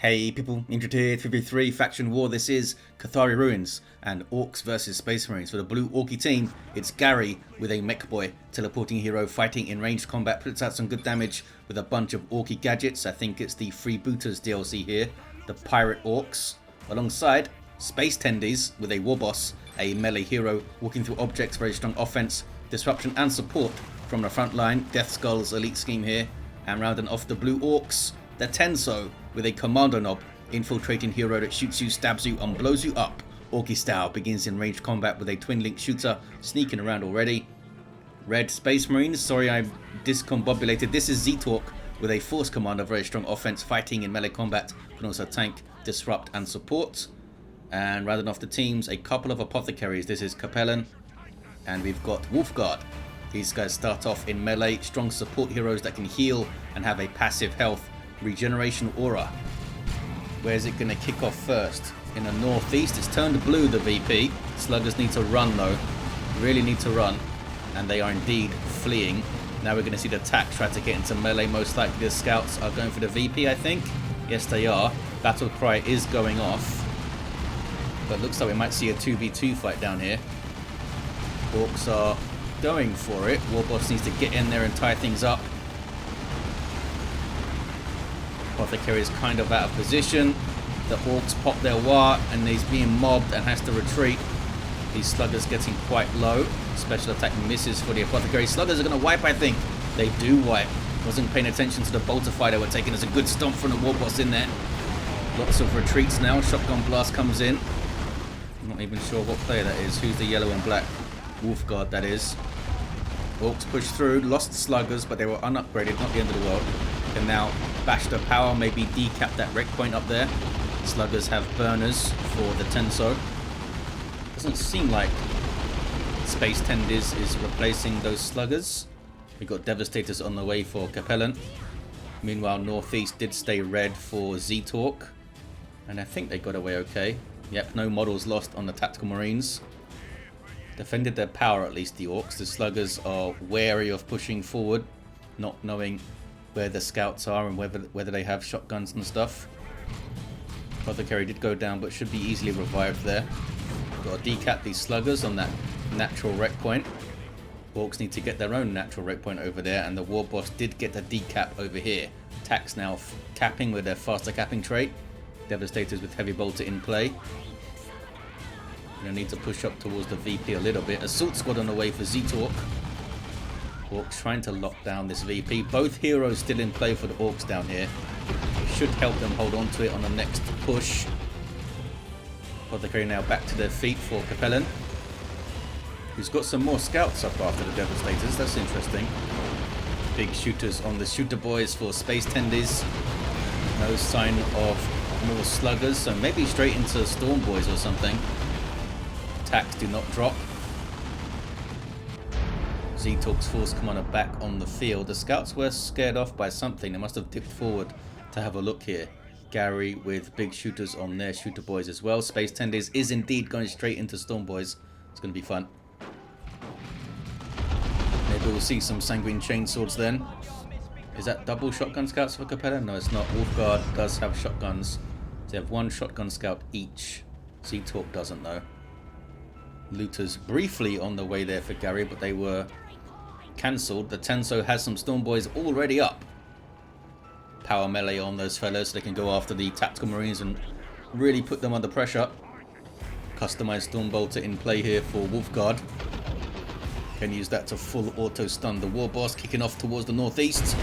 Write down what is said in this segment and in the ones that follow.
Hey people, Intrepid 53 Faction War. This is Cathari Ruins and Orks versus Space Marines. For the blue Orky team, it's Garry with a Mekboy, teleporting hero fighting in ranged combat. Puts out some good damage with a bunch of Orky gadgets. I think it's the Freebooters DLC here, the Pirate Orks. Alongside, Space Tendies with a Warboss, a melee hero, walking through objects, very strong offense, disruption and support from the front line. Death Skull's elite scheme here. And rounding off the blue Orks, the Tenso with a Kommando knob, infiltrating hero that shoots you, stabs you and blows you up. Orky style, begins in ranged combat with a twin link shooter, sneaking around already. Red Space Marines, sorry I discombobulated, this is zeetorq with a Force Commander, very strong offense, fighting in melee combat, can also tank, disrupt and support. And rounding off the teams, a couple of Apothecaries, this is Kapellan, and we've got Wolfguard. These guys start off in melee, strong support heroes that can heal and have a passive health regeneration aura. Where's it going to kick off first? In the northeast. It's turned blue, the VP. Sluggers need to run though, really need to run, and they are indeed fleeing. Now we're going to see the attack try to get into melee. Most likely the scouts are going for the VP, I think. Yes they are. Battle cry is going off, but looks like we might see a 2v2 fight down here. Orks are going for it. Warboss needs to get in there and tie things up. Apothecary is kind of out of position. The Orks pop their war and he's being mobbed and has to retreat. These sluggers getting quite low. Special attack misses for the Apothecary. Sluggers are going to wipe, I think. They do wipe. Wasn't paying attention to the bolter fight they were taking. There's a good stomp from the Warboss in there. Lots of retreats now. Shotgun blast comes in. I'm not even sure what player that is. Who's the yellow and black? Wolfguard, that is. Orks push through. Lost sluggers, but they were unupgraded. Not the end of the world. Can now bash the power, maybe decap that wreck point up there. Sluggers have burners for the Tenso. Doesn't seem like Space Tendies is replacing those sluggers. We've got Devastators on the way for Kapellan. Meanwhile, northeast did stay red for zeetorq, and I think they got away okay. Yep, no models lost on the Tactical Marines. Defended their power, at least the Orks. The sluggers are wary of pushing forward, not knowing where the scouts are and whether they have shotguns and stuff. Apothecary did go down, but should be easily revived there. Got to decap these sluggers on that natural wreck point. Orks need to get their own natural wreck point over there, and the Warboss did get the decap over here. Attacks now capping with their faster capping trait. Devastators with heavy bolter in play. Gonna need to push up towards the VP a little bit. Assault squad on the way for zeetorq. Orks trying to lock down this VP. Both heroes still in play for the Orks down here. Should help them hold on to it on the next push. Apothecary now back to their feet for Kapellan, who's got some more scouts up after the Devastators. That's interesting. Big shooters on the shooter boys for Space Tendies. No sign of more sluggers, so maybe straight into Storm Boys or something. Attacks do not drop. zeetorq's Force Commander back on the field. The scouts were scared off by something. They must have dipped forward to have a look here. Garry with big shooters on their shooter boys as well. Space Tendies is indeed going straight into Storm Boys. It's going to be fun. Maybe we'll see some Sanguine Chainswords then. Is that double shotgun scouts for Kapellan? No, it's not. Wolfguard does have shotguns. They have one shotgun scout each. zeetorq doesn't though. Looters briefly on the way there for Garry, but they were cancelled. The Tenso has some Storm Boys already up. Power melee on those fellas so they can go after the Tactical Marines and really put them under pressure. Customized Storm Bolter in play here for Wolfguard. Can use that to full auto stun the Warboss, kicking off towards the northeast.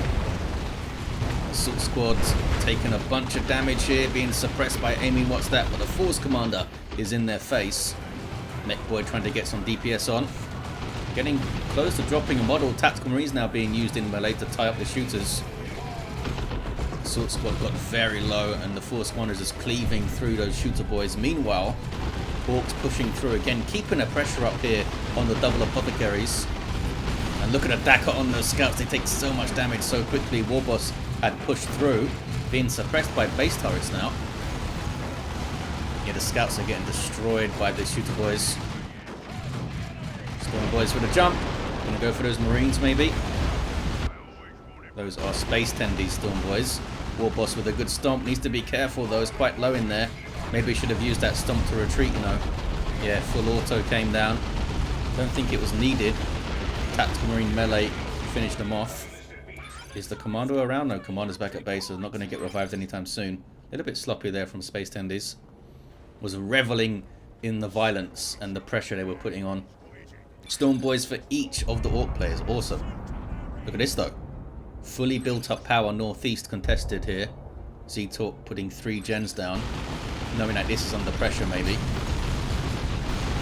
Assault squad's taking a bunch of damage here, being suppressed by aiming what's that, but the Force Commander is in their face. Mekboy trying to get some DPS on. Getting close to dropping a model. Tactical Marines now being used in melee to tie up the shooters. Assault squad got very low and the Force Commander is just cleaving through those shooter boys. Meanwhile, Orks pushing through again, keeping the pressure up here on the double Apothecaries. And look at the Dakka on those scouts. They take so much damage so quickly. Warboss had pushed through, being suppressed by base turrets now. Yeah, the scouts are getting destroyed by the shooter boys. Storm Boys with a jump. Gonna go for those Marines maybe. Those are Space Tendies Storm Boys. Warboss with a good stomp. Needs to be careful though, it's quite low in there. Maybe he should have used that stomp to retreat, you know. Yeah, full auto came down. Don't think it was needed. Tactical Marine melee finished them off. Is the Kommando around? No, Commando's back at base, so not going to get revived anytime soon. A little bit sloppy there from Space Tendies. Was reveling in the violence and the pressure they were putting on. Storm Boys for each of the Orc players. Awesome. Look at this though. Fully built up power northeast contested here. zeetorq putting 3 gens down. Knowing that this is under pressure maybe.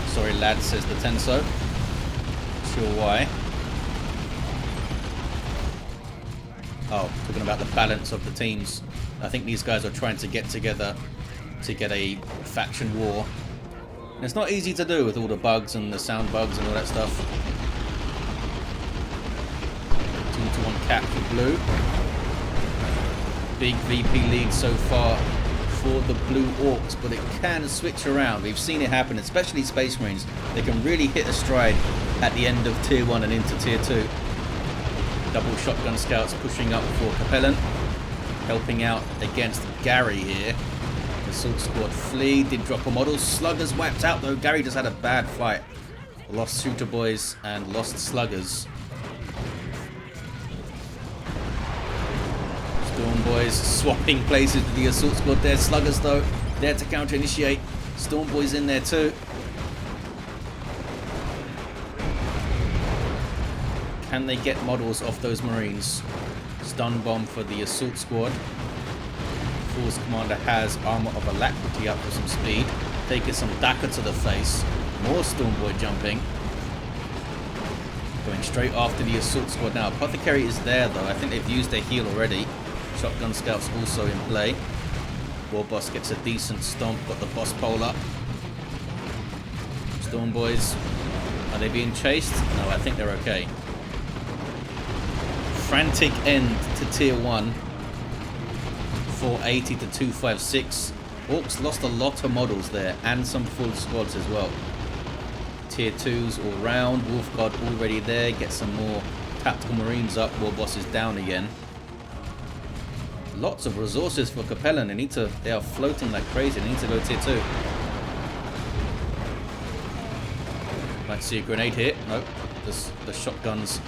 Sorry lads, says the Tenso. Not sure why. Oh, talking about the balance of the teams. I think these guys are trying to get together to get a faction war. And it's not easy to do with all the bugs and the sound bugs and all that stuff. 2-1 cap for blue. Big VP lead so far for the blue Orcs, but it can switch around. We've seen it happen, especially Space Marines. They can really hit a stride at the end of Tier 1 and into Tier 2. Double shotgun scouts pushing up for Kapellan, helping out against Garry here. The Assault Squad flee, did drop a model. Sluggers wiped out though. Garry just had a bad fight. Lost Shooter Boys and lost Sluggers. Storm Boys swapping places with the Assault Squad there. Sluggers though, there to counter initiate. Storm Boys in there too. Can they get models off those Marines? Stun bomb for the Assault Squad. Force Commander has Armor of Alacrity up for some speed. Taking some Daka to the face. More Storm Boy jumping. Going straight after the Assault Squad now. Apothecary is there though. I think they've used their heal already. Shotgun Scouts also in play. Warboss gets a decent stomp. Got the boss pole up. Storm Boys. Are they being chased? No, I think they're okay. Frantic end to Tier 1. 480 to 256. Orcs lost a lot of models there and some full squads as well. Tier 2s all round. Wolfguard already there. Get some more Tactical Marines up. Warboss is down again. Lots of resources for Kapellan. They are floating like crazy. They need to go Tier 2. Might see a grenade hit. Nope. The shotguns.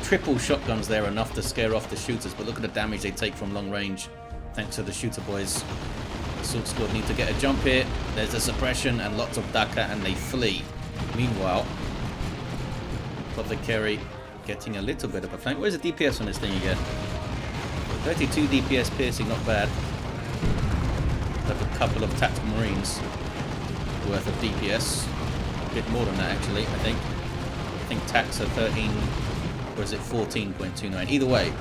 Triple shotguns there, enough to scare off the shooters, but look at the damage they take from long range thanks to the Shooter Boys. Assault Squad need to get a jump here. There's a suppression and lots of Daka and they flee. Meanwhile, Apothecary getting a little bit of a flank. Where's the DPS on this thing again? 32 DPS piercing, not bad. Like a couple of Tactical Marines worth of DPS. A bit more than that actually, I think. I think Tacs are 13, or is it 14.29? Either way,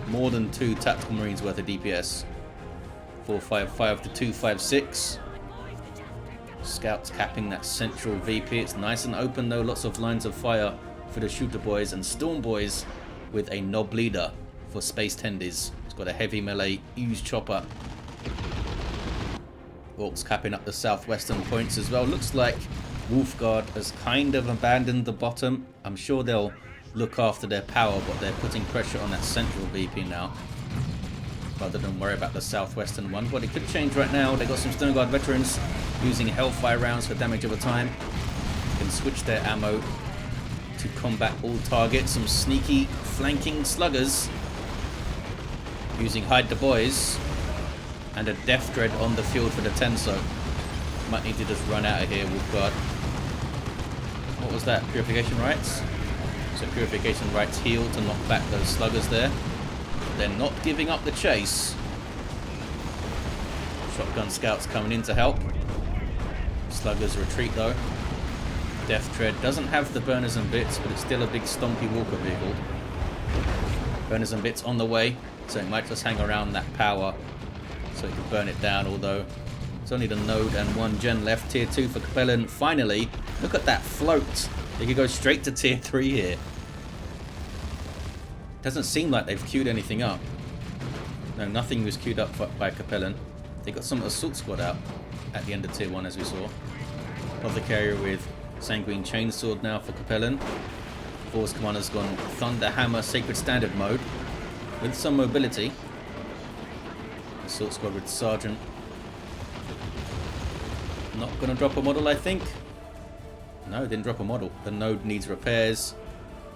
more than 2 Tactical Marines worth of DPS. 455 to 256. Scouts capping that central VP. It's nice and open though, lots of lines of fire for the Shooter Boys, and Storm Boys with a Knob Leader for Space Tendies. It's got a heavy melee Ooze Chopper. Orcs capping up the southwestern points as well. Looks like Wolfguard has kind of abandoned the bottom. I'm sure they'll look after their power, but they're putting pressure on that central VP now, rather than worry about the southwestern one. But it could change right now. They got some Stone Guard veterans using Hellfire rounds for damage over time. Can switch their ammo to combat all targets. Some sneaky flanking sluggers using Hide the Boys, and a Death Dread on the field for the Tenso. Might need to just run out of here, Wolfguard. What was that? Purification Rites? So Purification Rites heal to knock back those sluggers there. They're not giving up the chase. Shotgun Scouts coming in to help. Sluggers retreat though. Death Tread doesn't have the Burners and Bits, but it's still a big stompy walker vehicle. Burners and Bits on the way, so it might just hang around that power so it can burn it down, although it's only the node and 1 gen left. Tier 2 for Kapellan. Finally, look at that float. They could go straight to Tier 3 here. Doesn't seem like they've queued anything up. No, nothing was queued up by Kapellan. They got some Assault Squad out at the end of Tier 1 as we saw. Apothecary with Sanguine Chainsword now for Kapellan. Force Commander's gone Thunder Hammer Sacred Standard mode with some mobility. Assault squad with Sergeant. Not going to drop a model, I think. No, didn't drop a model. The node needs repairs.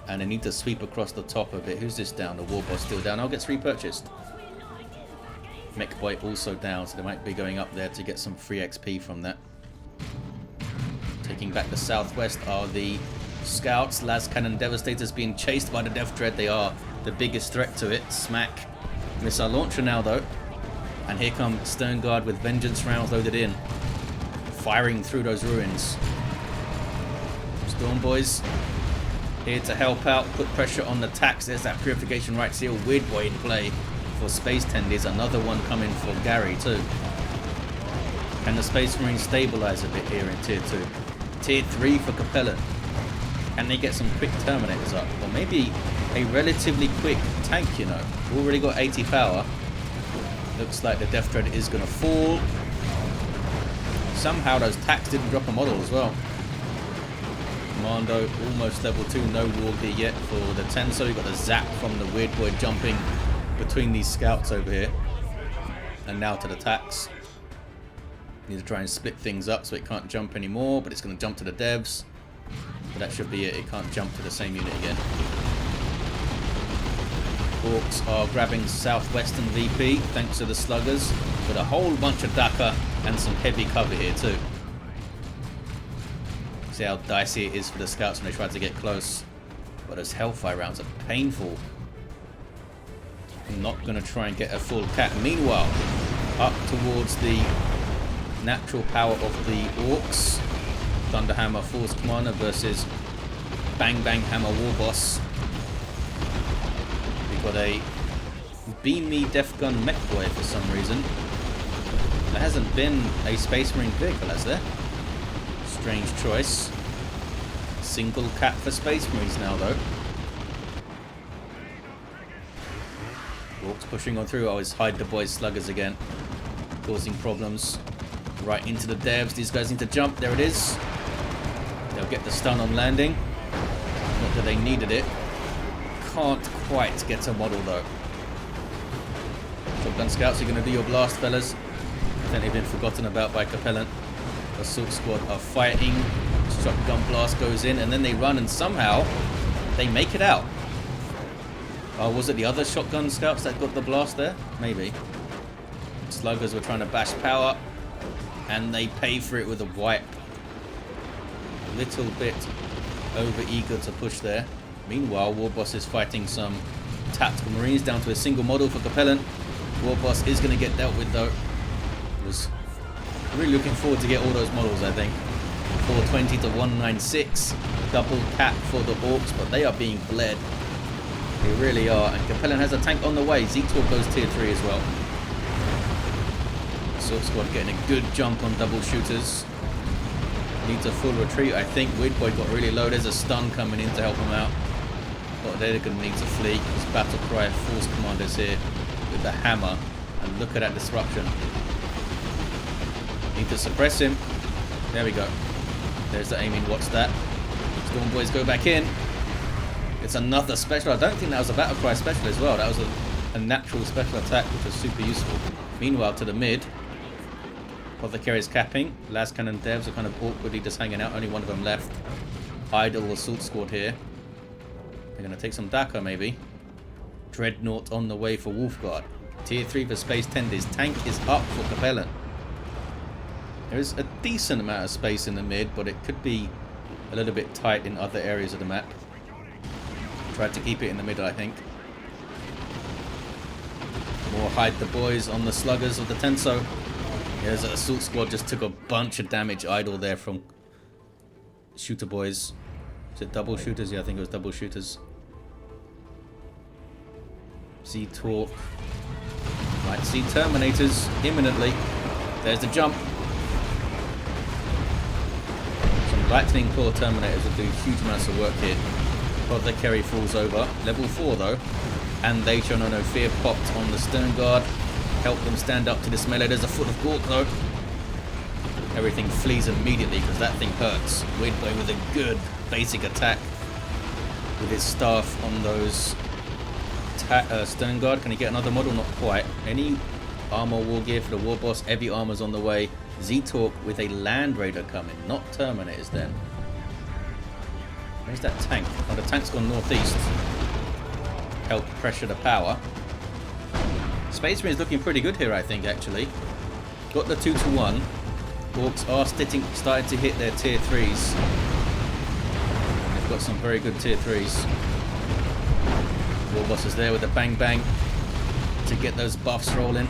And I need to sweep across the top of it. Who's this down? The Warboss still down. I'll get repurchased. Mekboy also down, so they might be going up there to get some free XP from that. Taking back the southwest are the Scouts. Las Cannon Devastators being chased by the Death Dread. They are the biggest threat to it. Smack. Missile launcher now, though. And here come Stern Guard with Vengeance rounds loaded in. Firing through those ruins. Storm Boys here to help out, put pressure on the tax. There's that Purification Right Seal. Weird way in play for Space Tendies. Another one coming for Garry too. Can the Space Marines stabilize a bit here in Tier 2? Tier 3 for Kapellan. Can they get some quick Terminators up? Or maybe a relatively quick tank, you know. Already got 80 power. Looks like the Death Dread is going to fall. Somehow those tax didn't drop a model as well. Kommando almost level 2, no war gear yet for the Tenso. You've got the zap from the Weird Boy jumping between these scouts over here. And now to the tax. Need to try and split things up so it can't jump anymore, but it's going to jump to the devs. But that should be it. It can't jump to the same unit again. Orks are grabbing southwestern VP thanks to the sluggers, with a whole bunch of Daka and some heavy cover here too. See how dicey it is for the scouts when they try to get close. But those Hellfire rounds are painful. I'm not going to try and get a full cap. Meanwhile, up towards the natural power of the Orks. Thunderhammer Force Commander versus Bang Bang Hammer Warboss. We've got a Beam Me Death Gun Mekboy for some reason. There hasn't been a Space Marine vehicle, has there? Strange choice. Single cap for Space Marines now, though. Orks pushing on through. Always hide the boys sluggers again. Causing problems. Right into the devs. These guys need to jump. There it is. They'll get the stun on landing. Not that they needed it. Can't quite get a model, though. Shotgun Scouts, you're going to do your blast, fellas. I think they've been forgotten about by Kapellan. Assault Squad are fighting. Shotgun blast goes in, and then they run, and somehow they make it out. Oh, was it the other Shotgun Scouts that got the blast there? Maybe. Sluggers were trying to bash power, and they pay for it with a wipe. A little bit over eager to push there. Meanwhile, Warboss is fighting some tactical Marines down to a single model for Kapellan. Warboss is going to get dealt with, though. Was really looking forward to get all those models, I think. 420 to 196. Double cap for the Orks, but they are being bled. They really are. And Kapellan has a tank on the way. zeetorq goes tier 3 as well. Assault Squad getting a good jump on double shooters. Needs a full retreat, I think. Weird Boy got really low. There's a stun coming in to help him out. But they're going to need to flee. This Battle Cry Force Commanders here with the hammer. And look at that disruption. Need to suppress him. There we go. There's the aiming. What's that? Storm Boys go back in. It's another special. I don't think that was a Battle Cry special as well. That was a natural special attack, which was super useful. Meanwhile, to the mid, Apothecary is capping. Las Cannon devs are kind of awkwardly just hanging out. Only one of them left. Idle Assault Squad here. They're going to take some Daka, maybe. Dreadnought on the way for Wolfguard. Tier 3 for Space Tendies. Tank is up for Kapellan. There is a decent amount of space in the mid, but it could be a little bit tight in other areas of the map. Tried to keep it in the middle, I think. More hide the boys on the sluggers of the Tenso. There's an Assault Squad just took a bunch of damage idle there from Shooter Boys. Is it double shooters? Yeah, I think it was double shooters. zeetorq. Might see Terminators imminently. There's the jump. Some Lightning Claw Terminators will do huge amounts of work here. Apothecary falls over. Level 4 though. And they show no fear. Popped on the Stern Guard. Help them stand up to this melee. There's a foot of Gork though. Everything flees immediately because that thing hurts. Weird Boy with a good basic attack with his staff on those Stern Guard. Can he get another model? Not quite. Any armor war gear for the Warboss. Heavy armor's on the way. zeetorq with a Land Raider coming, not Terminators then. Where's that tank? Oh, the tank's gone northeast. Help pressure the power. Space Marine's looking pretty good here, I think, actually. Got the 2-to-1. Orks are starting to hit their tier 3s. They've got some very good tier 3s. Warboss is there with the bang bang to get those buffs rolling.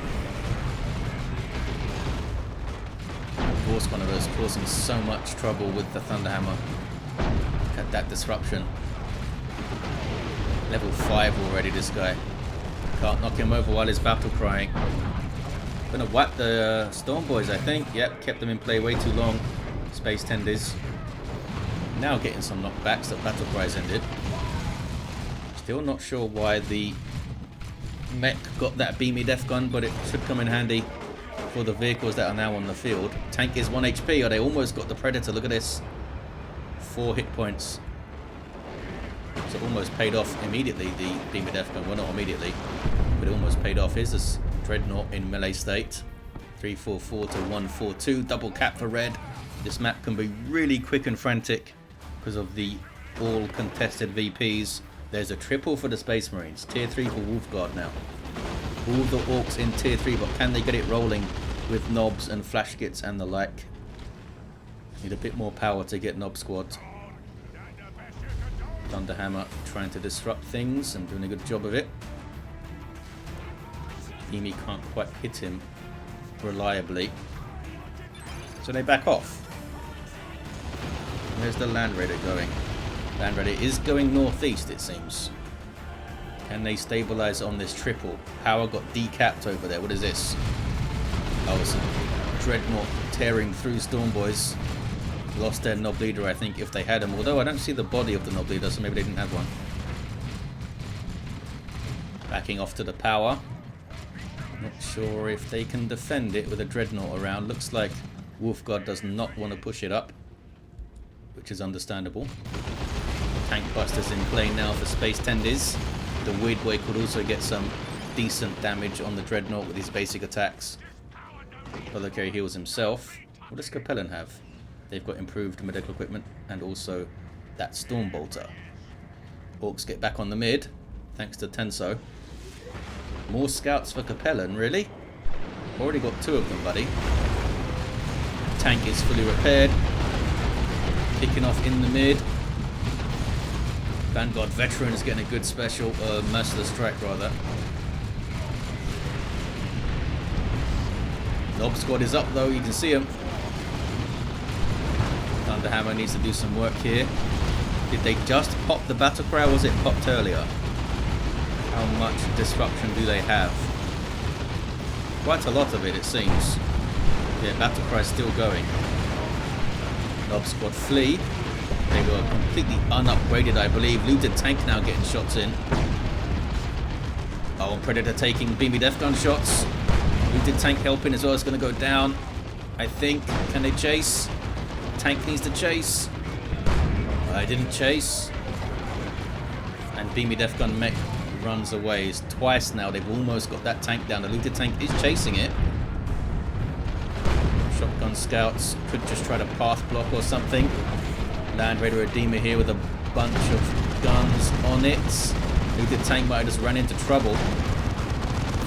Of course, one of those causing so much trouble with the Thunderhammer. Look at that disruption. Level 5 already, this guy. Can't knock him over while he's battle crying. Gonna wipe the Storm Boys, I think. Yep, kept them in play way too long. Space Tendies. Now getting some knockbacks that battle cries ended. Still not sure why the mech got that beamy death gun, but it should come in handy for the vehicles that are now on the field. Tank is 1 HP. Oh, they almost got the Predator. Look at this. 4 hit points. So it almost paid off immediately, the beamy death gun. Well, not immediately, but it almost paid off. Here's this Dreadnought in melee state. 344 to 142. Double cap for red. This map can be really quick and frantic because of the all contested VPs. There's a triple for the Space Marines. Tier 3 for Wolfguard now. All the Orks in tier 3, but can they get it rolling with knobs and flash kits and the like? Need a bit more power to get knob squads. Thunderhammer trying to disrupt things and doing a good job of it. Emi can't quite hit him reliably. So they back off. Where's the Land Raider going? Land Raider is going northeast, it seems. Can they stabilize on this triple? Power got decapped over there. What is this? Oh, it's a Dreadnought tearing through Storm Boys. Lost their Knob Leader, I think, if they had him. Although I don't see the body of the Knob Leader, so maybe they didn't have one. Backing off to the power. Not sure if they can defend it with a Dreadnought around. Looks like Wolfguard does not want to push it up, which is understandable. Tank Busters in play now for Space Tendies. The Weird Boy could also get some decent damage on the Dreadnought with his basic attacks. Apothecary heals himself. What does Kapellan have? They've got improved medical equipment and also that Storm Bolter. Orks get back on the mid, thanks to Tenso. More scouts for Kapellan, really? Already got 2 of them, buddy. Tank is fully repaired. Kicking off in the mid. Vanguard Veteran is getting a good special, merciless strike rather. Knob Squad is up though, you can see him. Thunderhammer needs to do some work here. Did they just pop the battle cry or was it popped earlier? How much disruption do they have? Quite a lot of it, it seems. Yeah, battle cry is still going. Knob Squad flee. They were completely unupgraded, I believe. Looted tank now getting shots in. Oh, Predator taking beamy death gun shots. Looted tank helping as well. It's going to go down, I think. Can they chase? Tank needs to chase. I didn't chase. And beamy death gun mech runs away. It's twice now. They've almost got that tank down. The looted tank is chasing it. Shotgun scouts could just try to path block or something. Land Raider Redeemer here with a bunch of guns on it. Looted tank might have just run into trouble.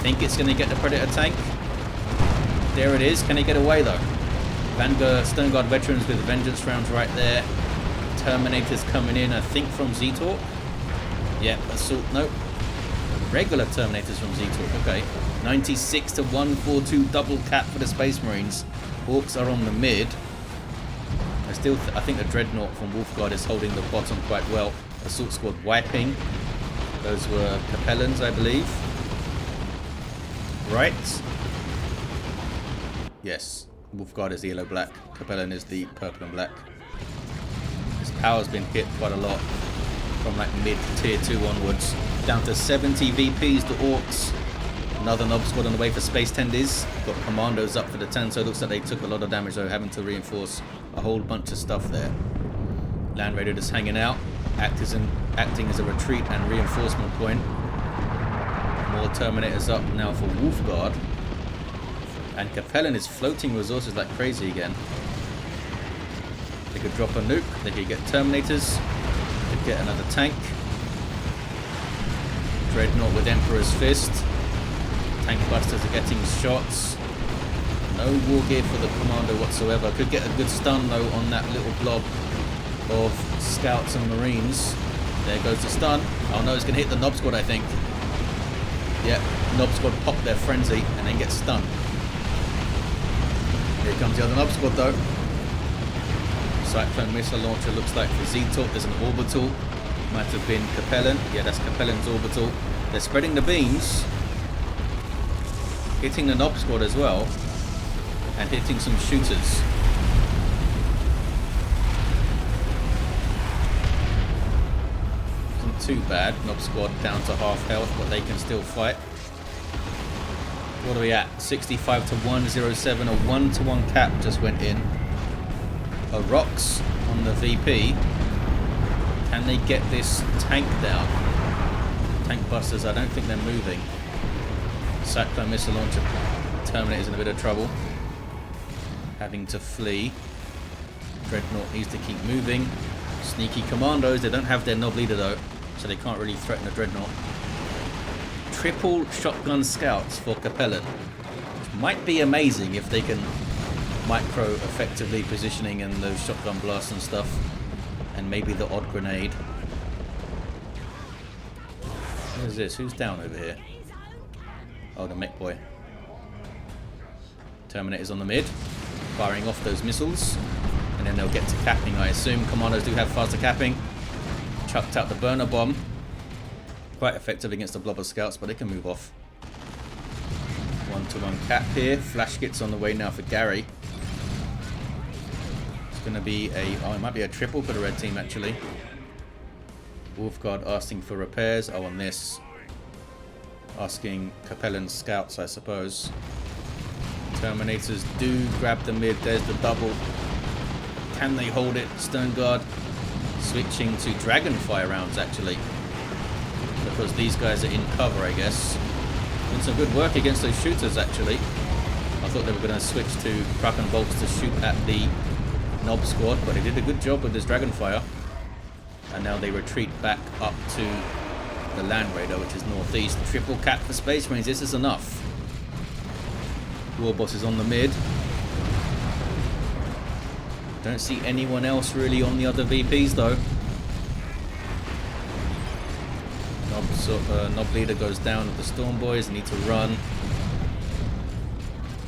Think it's going to get the Predator tank. There it is. Can he get away though? Vanguard Stone Guard Veterans with Vengeance rounds right there. Terminators coming in, I think from zeetorq. Yeah, assault. Nope. Regular Terminators from zeetorq. Okay. 96 to 142 double cap for the Space Marines. Orks are on the mid. I think the Dreadnought from Wolfguard is holding the bottom quite well. Assault Squad wiping. Those were Kapellans, I believe. Right? Yes. Wolfguard is the yellow-black. Kapellan is the purple and black. His power's been hit quite a lot from like mid-tier 2 onwards. Down to 70 VPs to Orks. Another Knob Squad on the way for Space Tendies. Got Commandos up for the Tenso. Looks like they took a lot of damage though, having to reinforce a whole bunch of stuff there. Land Raider just hanging out, acting as a retreat and reinforcement point. More Terminators up now for Wolfguard. And Kapellan is floating resources like crazy again. They could drop a nuke, they could get Terminators, they could get another tank. Dreadnought with Emperor's Fist. Tank Busters are getting shots. No war gear for the Kommando whatsoever. Could get a good stun though on that little blob of Scouts and Marines. There goes the stun. Oh no, it's going to hit the Nob Squad, I think. Yep, Nob Squad pop their frenzy and then get stunned. Here comes the other Nob Squad though. Cyclone missile launcher looks like for zeetorq. There's an orbital. Might have been Kapellan. Yeah, that's Kapellan's orbital. They're spreading the beams. Hitting the Nob Squad as well. And hitting some shooters. Isn't too bad. Nob Squad down to half health, but they can still fight. What are we at? 65 to 107. A 1-to-1 cap just went in. A Orks on the VP. Can they get this tank down? Tank Busters, I don't think they're moving. Cyclone missile launcher. Terminator's in a bit of trouble. Having to flee. Dreadnought needs to keep moving. Sneaky Commandos, they don't have their Nob Leader though, so they can't really threaten a Dreadnought. Triple shotgun scouts for Kapellan. Which might be amazing if they can micro effectively positioning and those shotgun blasts and stuff. And maybe the odd grenade. What is this? Who's down over here? Oh, the Mekboy. Terminator's on the mid. Firing off those missiles. And then they'll get to capping, I assume. Commandos do have faster capping. Chucked out the burner bomb. Quite effective against the blobber scouts, but they can move off. 1-to-1 cap here. Flash kits on the way now for Garry. It's going to be a... oh, it might be a triple for the red team, actually. Wolfguard asking for repairs. Oh, on this. Asking Kapellan scouts, I suppose. Terminators do grab the mid. There's the double. Can they hold it? Sternguard switching to Dragonfire rounds, actually. Because these guys are in cover, I guess. Doing some good work against those shooters, actually. I thought they were going to switch to Kraken bolts to shoot at the Nob Squad, but they did a good job with this Dragonfire. And now they retreat back up to the Land Raider, which is northeast. Triple cap for Space Marines. This is enough. Warboss is on the mid. Don't see anyone else really on the other VPs though. Nob Leader goes down with the Storm Boys. Need to run.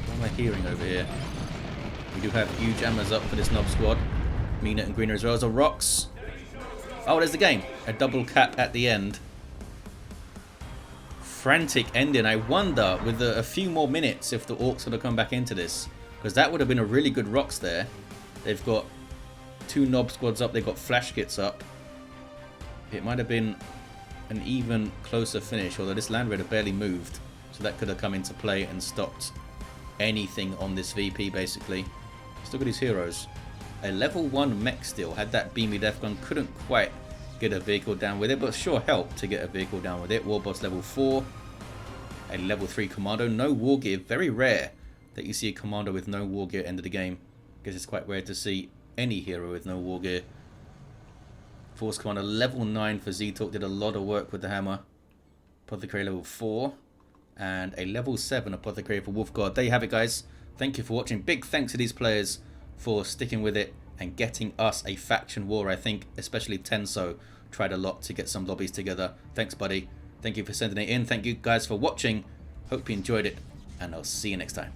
What am I hearing over here? We do have huge ammers up for this Nob Squad. Meaner and Greener as well as a Rocks. Oh, there's the game. A double cap at the end. Frantic ending. I wonder, with a few more minutes, if the Orks would have come back into this. Because that would have been a really good Rocks there. They've got 2 Nob Squads up. They've got Flash Kits up. It might have been an even closer finish, although this Land Raider barely moved. So that could have come into play and stopped anything on this VP, basically. Let's look at his heroes. A level 1 mech still. Had that beamy death gun. Couldn't quite get a vehicle down with it, but sure helped to get a vehicle down with it. Warboss level 4. A level 3 Kommando. No war gear. Very rare that you see a Kommando with no war gear at the end of the game. Because it's quite rare to see any hero with no war gear. Force Commander level 9 for zeetorq. Did a lot of work with the hammer. Apothecary level 4. And a level 7 Apothecary for Wolfguard. There you have it, guys. Thank you for watching. Big thanks to these players for sticking with it and getting us a faction war. I think especially Tenso tried a lot to get some lobbies together. Thanks, buddy. Thank you for sending it in. Thank you guys for watching. Hope you enjoyed it, and I'll see you next time.